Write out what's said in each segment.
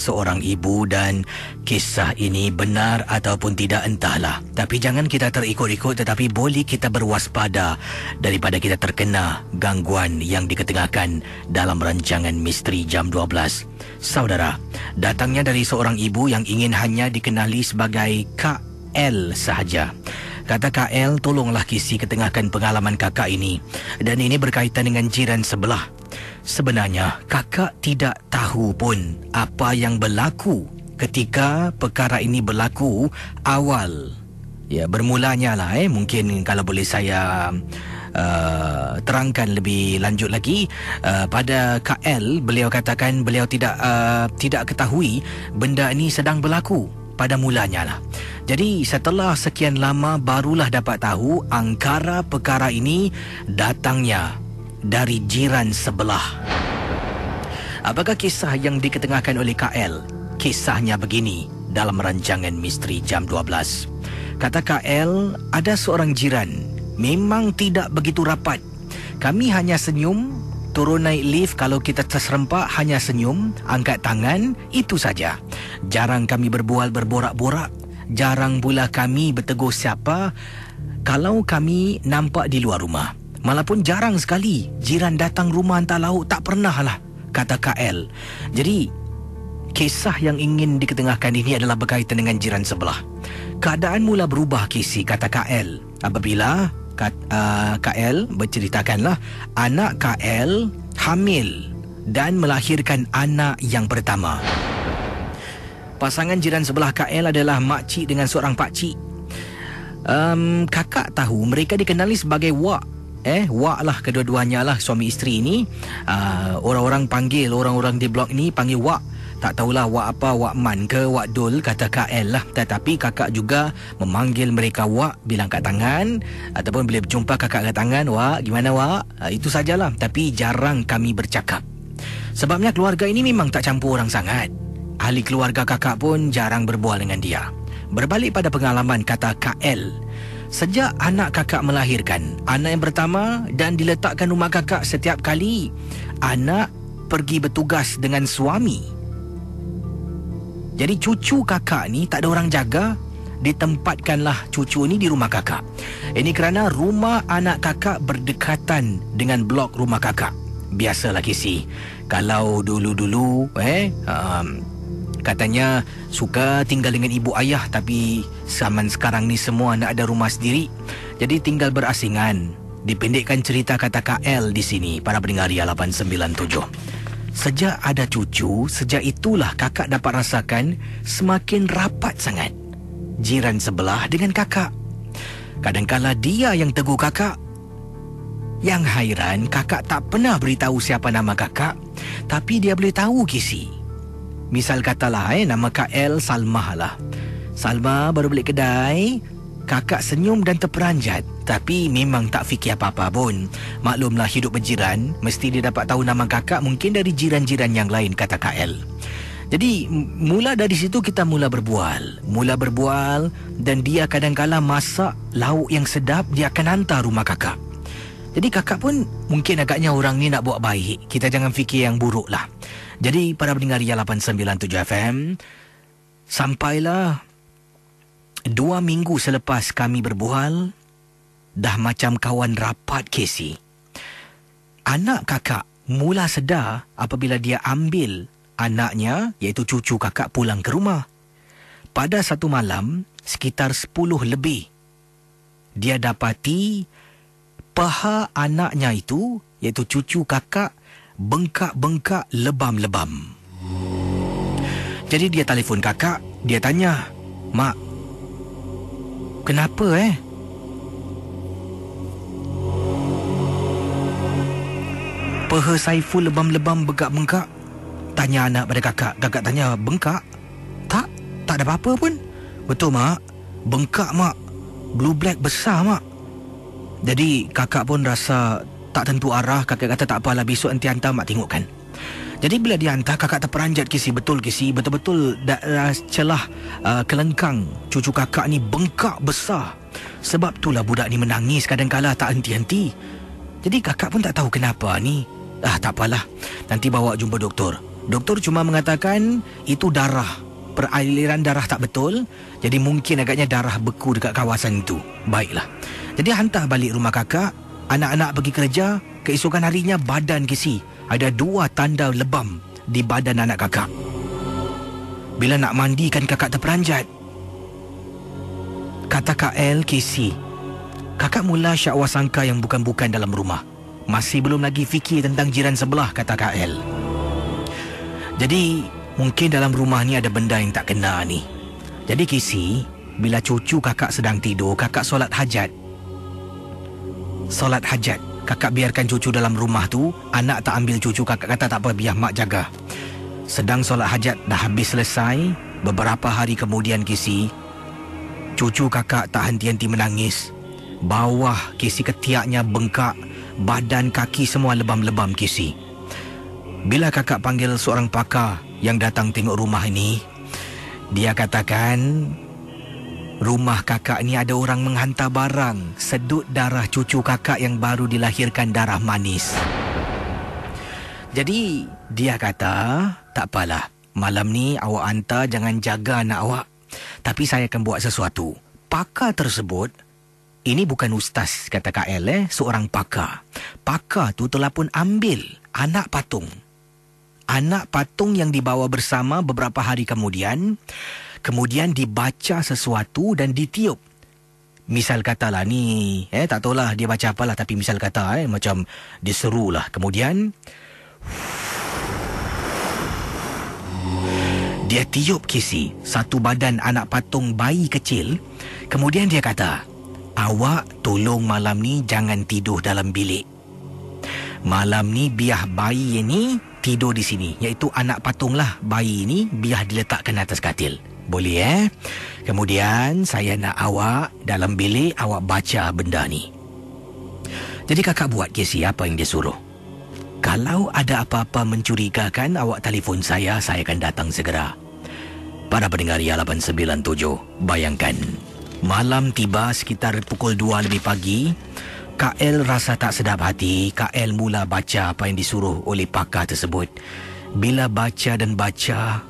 seorang ibu dan kisah ini benar ataupun tidak entahlah. Tapi jangan kita terikut-ikut, tetapi boleh kita berwaspada daripada kita terkena gangguan yang diketengahkan dalam rancangan Misteri Jam 12. Saudara, datangnya dari seorang ibu yang ingin hanya dikenali sebagai Kak L sahaja. Kata Kak L, tolonglah Kisi ketengahkan pengalaman kakak ini. Dan ini berkaitan dengan jiran sebelah. Sebenarnya, kakak tidak tahu pun apa yang berlaku ketika perkara ini berlaku awal. Ya, bermulanya lah mungkin kalau boleh saya terangkan lebih lanjut lagi. Pada Kak L, beliau katakan beliau tidak ketahui benda ini sedang berlaku pada mulanya lah. Jadi setelah sekian lama barulah dapat tahu angkara perkara ini datangnya dari jiran sebelah. Apakah kisah yang diketengahkan oleh KL? Kisahnya begini dalam rancangan Misteri Jam 12. Kata KL, ada seorang jiran memang tidak begitu rapat. Kami hanya senyum, turun naik lift kalau kita terserempak, hanya senyum, angkat tangan, itu saja. Jarang kami berborak-borak. Jarang pula kami bertegur siapa kalau kami nampak di luar rumah. Malapun jarang sekali jiran datang rumah hantar lauk, tak pernah lah, kata KL. Jadi, kisah yang ingin diketengahkan ini adalah berkaitan dengan jiran sebelah. Keadaan mula berubah, Kisi, kata KL. Apabila KL berceritakanlah anak KL hamil dan melahirkan anak yang pertama. Pasangan jiran sebelah KL adalah makcik dengan seorang pakcik. Kakak tahu mereka dikenali sebagai Wak. Wak lah kedua-duanya lah, suami isteri ini. Orang-orang di blok ni panggil Wak. Tak tahulah Wak apa, Wak Man ke Wak Dul, kata KL lah. Tetapi kakak juga memanggil mereka Wak bila angkat tangan, ataupun bila berjumpa kakak angkat tangan, Wak, gimana Wak? Itu sajalah. Tapi jarang kami bercakap. Sebabnya keluarga ini memang tak campur orang sangat. Ahli keluarga kakak pun jarang berbual dengan dia. Berbalik pada pengalaman, kata KL, sejak anak kakak melahirkan anak yang pertama dan diletakkan rumah kakak, setiap kali anak pergi bertugas dengan suami. Jadi cucu kakak ni tak ada orang jaga, ditempatkanlah cucu ni di rumah kakak. Ini kerana rumah anak kakak berdekatan dengan blok rumah kakak. Biasalah Kisi, kalau dulu-dulu katanya suka tinggal dengan ibu ayah, tapi zaman sekarang ni semua nak ada rumah sendiri, jadi tinggal berasingan. Dipendekkan cerita, kata KL di sini, para pendengar Ria 897. Sejak ada cucu, sejak itulah kakak dapat rasakan semakin rapat sangat jiran sebelah dengan kakak. Kadangkala dia yang tegur kakak. Yang hairan, kakak tak pernah beritahu siapa nama kakak, tapi dia boleh tahu, Kisi. Misal katalah nama KL Salmah lah. Salmah baru balik kedai, kakak senyum dan terperanjat, tapi memang tak fikir apa-apa pun. Maklumlah hidup berjiran, mesti dia dapat tahu nama kakak mungkin dari jiran-jiran yang lain, kata KL. Jadi mula dari situ kita mula berbual, dan dia kadang-kala masak lauk yang sedap, dia akan hantar rumah kakak. Jadi kakak pun mungkin agaknya orang ni nak buat baik, kita jangan fikir yang buruk lah. Jadi para pendengar Ria 897 FM, sampailah 2 minggu selepas kami berbual, dah macam kawan rapat, Casey. Anak kakak mula sedar apabila dia ambil anaknya, iaitu cucu kakak, pulang ke rumah. Pada satu malam, sekitar 10 lebih, dia dapati paha anaknya itu, iaitu cucu kakak, bengkak-bengkak, lebam-lebam. Jadi dia telefon kakak, dia tanya, "Mak, kenapa paha Saiful lebam-lebam, bengkak-bengkak?" Tanya anak pada kakak. Kakak tanya, "Bengkak?" Tak ada apa-apa pun." "Betul mak, bengkak mak, blue black besar mak." Jadi kakak pun rasa tak tentu arah. Kakak kata tak apalah, besok nanti hantar mak tengokkan. Jadi bila dia hantar, kakak terperanjat, Kisi. Betul Kisi, betul-betul celah kelengkang cucu kakak ni bengkak besar. Sebab itulah budak ni menangis kadang-kala tak henti-henti. Jadi kakak pun tak tahu kenapa ni. Tak apalah, nanti bawa jumpa doktor. Doktor cuma mengatakan itu darah. Peraliran darah tak betul. Jadi mungkin agaknya darah beku dekat kawasan itu. Baiklah. Jadi hantar balik rumah kakak. Anak-anak pergi kerja. Keesokan harinya badan Casey ada 2 tanda lebam di badan anak kakak. Bila nak mandikan kakak terperanjat. Kata Kak El, Casey, kakak mula syakwa sangka yang bukan-bukan dalam rumah. Masih belum lagi fikir tentang jiran sebelah, kata Kak El. Jadi mungkin dalam rumah ni ada benda yang tak kena ni. Jadi Casey, bila cucu kakak sedang tidur, kakak solat hajat. Solat hajat. Kakak biarkan cucu dalam rumah tu. Anak tak ambil cucu, kakak kata tak apa, biar mak jaga. Sedang solat hajat dah habis selesai. Beberapa hari kemudian Casey, cucu kakak tak henti-henti menangis. Bawah Casey ketiaknya bengkak. Badan kaki semua lebam-lebam Casey. Bila kakak panggil seorang pakar yang datang tengok rumah ini, dia katakan rumah kakak ni ada orang menghantar barang. Sedut darah cucu kakak yang baru dilahirkan, darah manis. Jadi dia kata, tak apalah, malam ni awak hantar, jangan jaga anak awak. Tapi saya akan buat sesuatu. Pakar tersebut, ini bukan ustaz, kata Kak El, seorang pakar. Pakar tu telah pun ambil anak patung. Anak patung yang dibawa bersama beberapa hari kemudian. Kemudian dibaca sesuatu dan ditiup. Misal katalah ni, tak tahulah dia baca apalah, tapi misal kata, macam diserulah. Kemudian dia tiup Casey, satu badan anak patung bayi kecil. Kemudian dia kata, awak tolong malam ni jangan tidur dalam bilik. Malam ni biar bayi ni tidur di sini. Iaitu anak patung lah, bayi ni biar diletakkan atas katil. Boleh Kemudian saya nak awak dalam bilik, awak baca benda ni. Jadi kakak buat Casey apa yang dia suruh. Kalau ada apa-apa mencurigakan, awak telefon saya akan datang segera. Para pendengar Ria 897, bayangkan, malam tiba sekitar pukul 2 lebih pagi. Kak El rasa tak sedap hati. Kak El mula baca apa yang disuruh oleh pakar tersebut. Bila baca dan baca,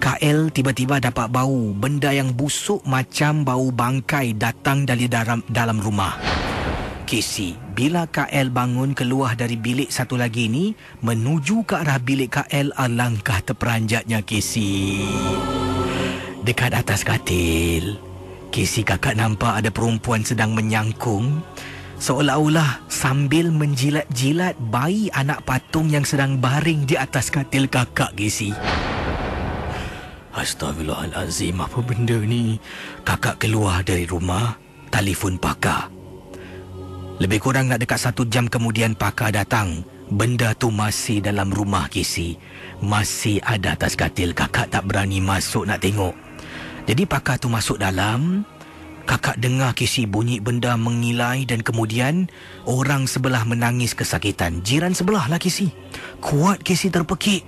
Kak El tiba-tiba dapat bau benda yang busuk macam bau bangkai datang dari dalam rumah. Casey, bila Kak El bangun keluar dari bilik satu lagi ni, menuju ke arah bilik Kak El, alangkah terperanjatnya Casey. Dekat atas katil, Casey kakak nampak ada perempuan sedang menyangkung, seolah-olah sambil menjilat-jilat bayi anak patung yang sedang baring di atas katil kakak Casey. Astaghfirullahalazim, apa benda ni? Kakak keluar dari rumah, telefon pakar. Lebih kurang nak dekat 1 jam kemudian pakar datang. Benda tu masih dalam rumah Casey. Masih ada atas katil. Kakak tak berani masuk nak tengok. Jadi pakar tu masuk dalam. Kakak dengar Casey bunyi benda mengilai dan kemudian orang sebelah menangis kesakitan. Jiran sebelah lah Casey. Kuat Casey terpekik.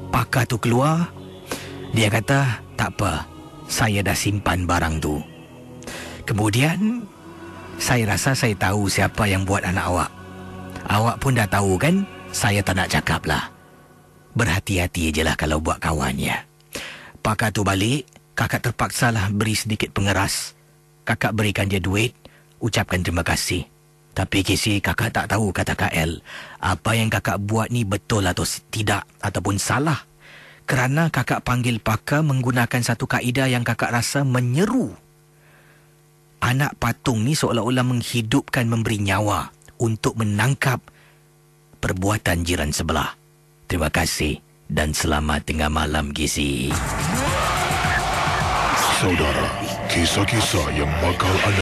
Pakar tu keluar. Dia kata, tak apa, saya dah simpan barang tu. Kemudian, saya rasa saya tahu siapa yang buat anak awak. Awak pun dah tahu kan? Saya tak nak cakap lah. Berhati-hati je lah kalau buat kawannya. Pakar tu balik, kakak terpaksalah beri sedikit pengeras. Kakak berikan dia duit, ucapkan terima kasih. Tapi Casey, kakak tak tahu, kata Kak El, apa yang kakak buat ni betul atau tidak, ataupun salah. Kerana kakak panggil pakar menggunakan satu kaedah yang kakak rasa menyeru. Anak patung ni seolah-olah menghidupkan, memberi nyawa untuk menangkap perbuatan jiran sebelah. Terima kasih dan selamat tengah malam, Casey. Saudara, kisah-kisah yang bakal anda